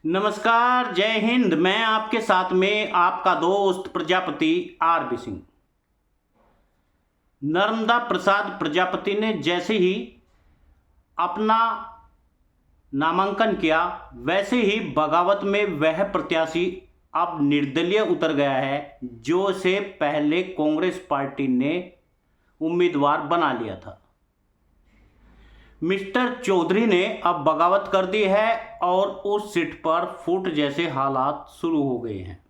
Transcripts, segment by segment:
नमस्कार, जय हिंद। मैं आपके साथ में आपका दोस्त प्रजापति आर.बी. सिंह। नर्मदा प्रसाद प्रजापति ने जैसे ही अपना नामांकन किया, वैसे ही बगावत में वह प्रत्याशी अब निर्दलीय उतर गया है, जो से पहले कांग्रेस पार्टी ने उम्मीदवार बना लिया था। मिस्टर चौधरी ने अब बगावत कर दी है और उस सीट पर फूट जैसे हालात शुरू हो गए हैं।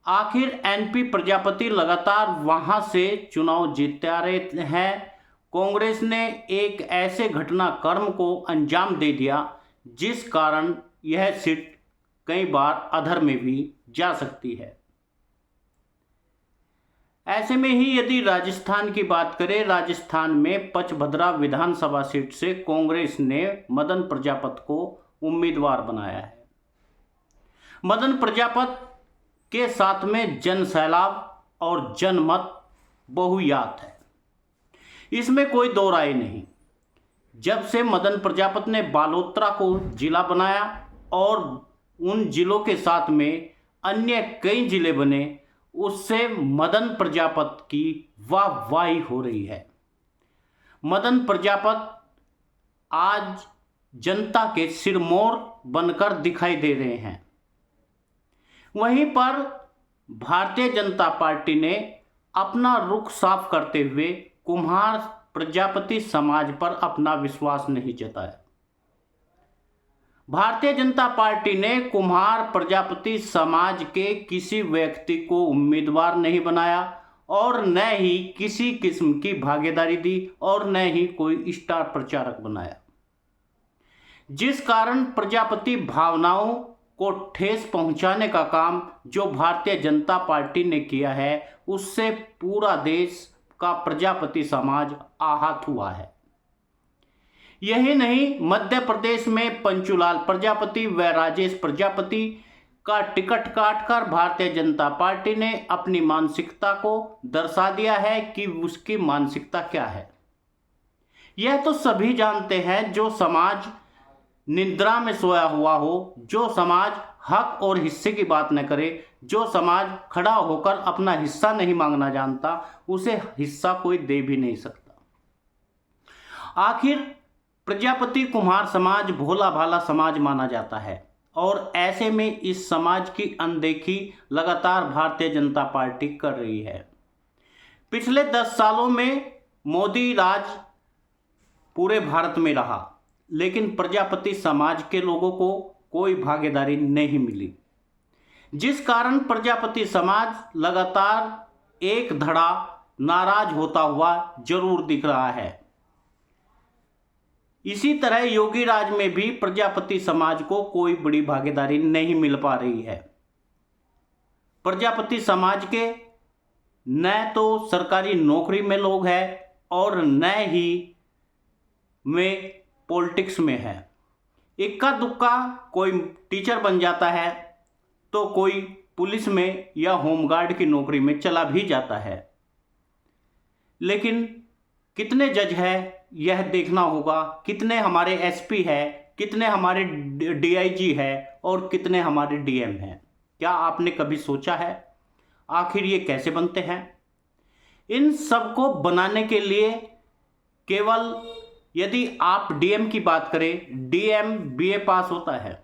आखिर एनपी प्रजापति लगातार वहां से चुनाव जीतते रहे हैं। कांग्रेस ने एक ऐसे घटनाक्रम को अंजाम दे दिया जिस कारण यह सीट कई बार अधर में भी जा सकती है। ऐसे में ही यदि राजस्थान की बात करें, राजस्थान में पचभद्रा विधानसभा सीट से कांग्रेस ने मदन प्रजापत को उम्मीदवार बनाया है। मदन प्रजापत के साथ में जन सैलाब और जनमत बहुयात है, इसमें कोई दो राय नहीं। जब से मदन प्रजापत ने बालोतरा को जिला बनाया और उन जिलों के साथ में अन्य कई जिले बने, उससे मदन प्रजापत की वाहवाही हो रही है। मदन प्रजापत आज जनता के सिरमौर बनकर दिखाई दे रहे हैं। वहीं पर भारतीय जनता पार्टी ने अपना रुख साफ करते हुए कुम्हार प्रजापति समाज पर अपना विश्वास नहीं जताया। भारतीय जनता पार्टी ने कुम्हार प्रजापति समाज के किसी व्यक्ति को उम्मीदवार नहीं बनाया और न ही किसी किस्म की भागीदारी दी और न ही कोई स्टार प्रचारक बनाया, जिस कारण प्रजापति भावनाओं को ठेस पहुंचाने का काम जो भारतीय जनता पार्टी ने किया है, उससे पूरा देश का प्रजापति समाज आहत हुआ है। यही नहीं, मध्य प्रदेश में पंचूलाल प्रजापति व राजेश प्रजापति का टिकट काटकर भारतीय जनता पार्टी ने अपनी मानसिकता को दर्शा दिया है कि उसकी मानसिकता क्या है। यह तो सभी जानते हैं। जो समाज निद्रा में सोया हुआ हो, जो समाज हक और हिस्से की बात न करे, जो समाज खड़ा होकर अपना हिस्सा नहीं मांगना जानता, उसे हिस्सा कोई दे भी नहीं सकता। आखिर प्रजापति कुम्हार समाज भोला भाला समाज माना जाता है और ऐसे में इस समाज की अनदेखी लगातार भारतीय जनता पार्टी कर रही है। पिछले 10 सालों में मोदी राज पूरे भारत में रहा, लेकिन प्रजापति समाज के लोगों को कोई भागीदारी नहीं मिली, जिस कारण प्रजापति समाज लगातार एक धड़ा नाराज होता हुआ जरूर दिख रहा है। इसी तरह योगी राज में भी प्रजापति समाज को कोई बड़ी भागीदारी नहीं मिल पा रही है। प्रजापति समाज के न तो सरकारी नौकरी में लोग हैं और न ही में पॉलिटिक्स में है। इक्का दुक्का कोई टीचर बन जाता है तो कोई पुलिस में या होमगार्ड की नौकरी में चला भी जाता है। लेकिन कितने जज है यह देखना होगा, कितने हमारे एसपी है, कितने हमारे डीआईजी है और कितने हमारे डीएम हैं। क्या आपने कभी सोचा है आखिर ये कैसे बनते हैं? इन सब को बनाने के लिए केवल यदि आप डीएम की बात करें, डीएम बीए पास होता है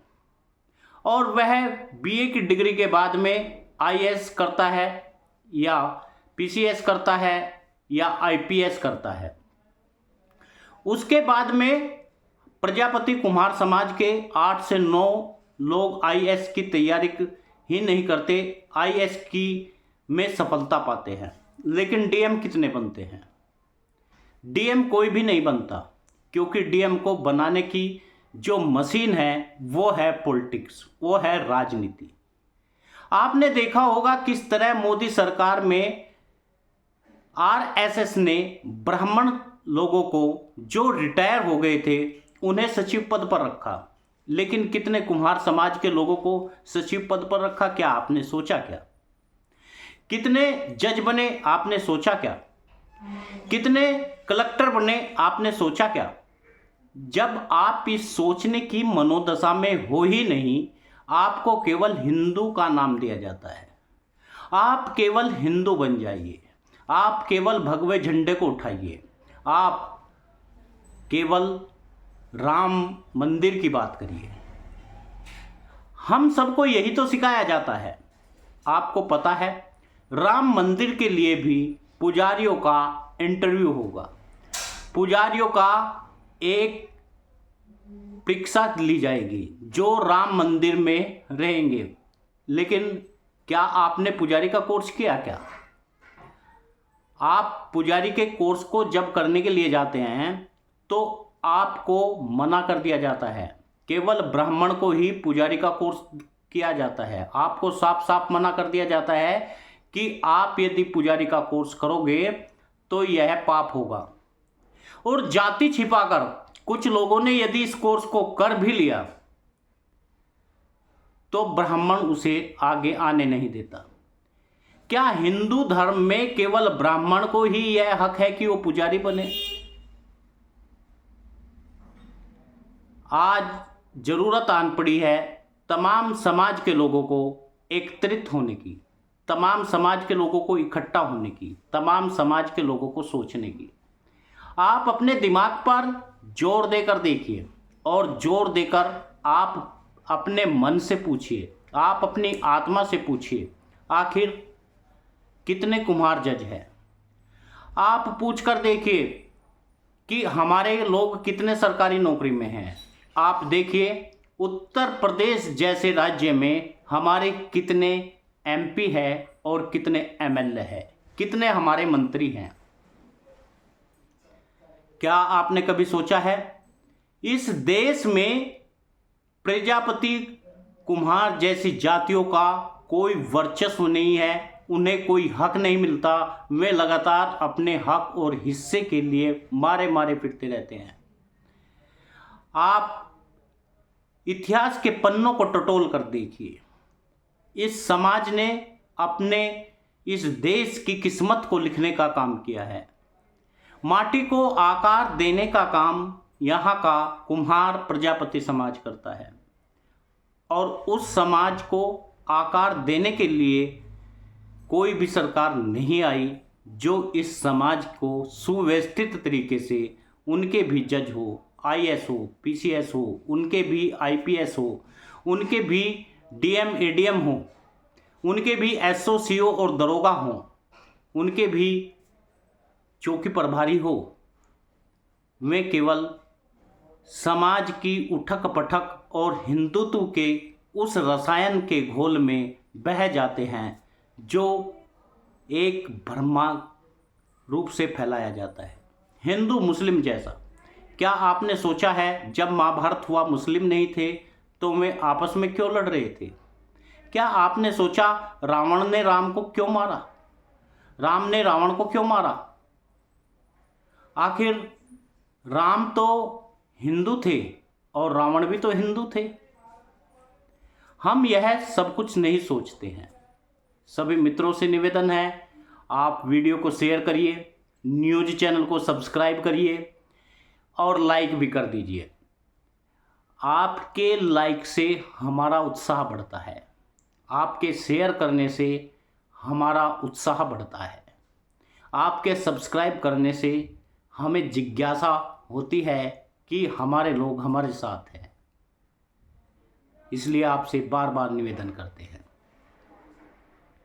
और वह बीए की डिग्री के बाद में आईएएस करता है या पीसीएस करता है या आईपीएस करता है। उसके बाद में प्रजापति कुम्हार समाज के 8 से 9 लोग आईएएस की तैयारी ही नहीं करते, आईएएस की में सफलता पाते हैं। लेकिन डीएम कितने बनते हैं? डीएम कोई भी नहीं बनता, क्योंकि डीएम को बनाने की जो मशीन है वो है पॉलिटिक्स, वो है राजनीति। आपने देखा होगा किस तरह मोदी सरकार में आरएसएस ने ब्राह्मण लोगों को जो रिटायर हो गए थे उन्हें सचिव पद पर रखा, लेकिन कितने कुम्हार समाज के लोगों को सचिव पद पर रखा? क्या आपने सोचा क्या? कितने जज बने? आपने सोचा क्या? कितने कलेक्टर बने? आपने सोचा क्या? जब आप इस सोचने की मनोदशा में हो ही नहीं, आपको केवल हिंदू का नाम दिया जाता है। आप केवल हिंदू बन जाइए, आप केवल भगवे झंडे को उठाइए, आप केवल राम मंदिर की बात करिए। हम सबको यही तो सिखाया जाता है। आपको पता है, राम मंदिर के लिए भी पुजारियों का इंटरव्यू होगा, पुजारियों का एक परीक्षा ली जाएगी जो राम मंदिर में रहेंगे। लेकिन क्या आपने पुजारी का कोर्स किया क्या? आप पुजारी के कोर्स को जब करने के लिए जाते हैं तो आपको मना कर दिया जाता है, केवल ब्राह्मण को ही पुजारी का कोर्स किया जाता है। आपको साफ साफ मना कर दिया जाता है कि आप यदि पुजारी का कोर्स करोगे तो यह पाप होगा। और जाति छिपाकर कुछ लोगों ने यदि इस कोर्स को कर भी लिया तो ब्राह्मण उसे आगे आने नहीं देता। क्या हिंदू धर्म में केवल ब्राह्मण को ही यह हक है कि वो पुजारी बने? आज जरूरत आन पड़ी है तमाम समाज के लोगों को एकत्रित होने की, तमाम समाज के लोगों को इकट्ठा होने की, तमाम समाज के लोगों को सोचने की। आप अपने दिमाग पर जोर देकर देखिए और जोर देकर आप अपने मन से पूछिए, आप अपनी आत्मा से पूछिए, आखिर कितने कुम्हार जज हैं। आप पूछकर देखिए कि हमारे लोग कितने सरकारी नौकरी में हैं। आप देखिए उत्तर प्रदेश जैसे राज्य में हमारे कितने एमपी है और कितने एमएलए है, कितने हमारे मंत्री हैं। क्या आपने कभी सोचा है इस देश में प्रजापति कुम्हार जैसी जातियों का कोई वर्चस्व नहीं है, उन्हें कोई हक नहीं मिलता, वे लगातार अपने हक और हिस्से के लिए मारे मारे फिरते रहते हैं। आप इतिहास के पन्नों को टटोल कर देखिए, इस समाज ने अपने इस देश की किस्मत को लिखने का काम किया है। माटी को आकार देने का काम यहाँ का कुम्हार प्रजापति समाज करता है और उस समाज को आकार देने के लिए कोई भी सरकार नहीं आई जो इस समाज को सुव्यवस्थित तरीके से, उनके भी जज हो, आईएएस हो, पीसीएस हो, उनके भी आईपीएस हो, उनके भी डीएम एडीएम हो, उनके भी एसओ सीओ और दरोगा हो, उनके भी चौकी प्रभारी हो। वे केवल समाज की उठक पटक और हिंदुत्व के उस रसायन के घोल में बह जाते हैं जो एक भ्रमा रूप से फैलाया जाता है, हिंदू मुस्लिम जैसा। क्या आपने सोचा है जब महाभारत हुआ मुस्लिम नहीं थे तो वे आपस में क्यों लड़ रहे थे? क्या आपने सोचा रावण ने राम को क्यों मारा, राम ने रावण को क्यों मारा? आखिर राम तो हिंदू थे और रावण भी तो हिंदू थे। हम यह सब कुछ नहीं सोचते हैं। सभी मित्रों से निवेदन है, आप वीडियो को शेयर करिए, न्यूज़ चैनल को सब्सक्राइब करिए और लाइक भी कर दीजिए। आपके लाइक से हमारा उत्साह बढ़ता है, आपके शेयर करने से हमारा उत्साह बढ़ता है, आपके सब्सक्राइब करने से हमें जिज्ञासा होती है कि हमारे लोग हमारे साथ हैं। इसलिए आपसे बार बार निवेदन करते हैं।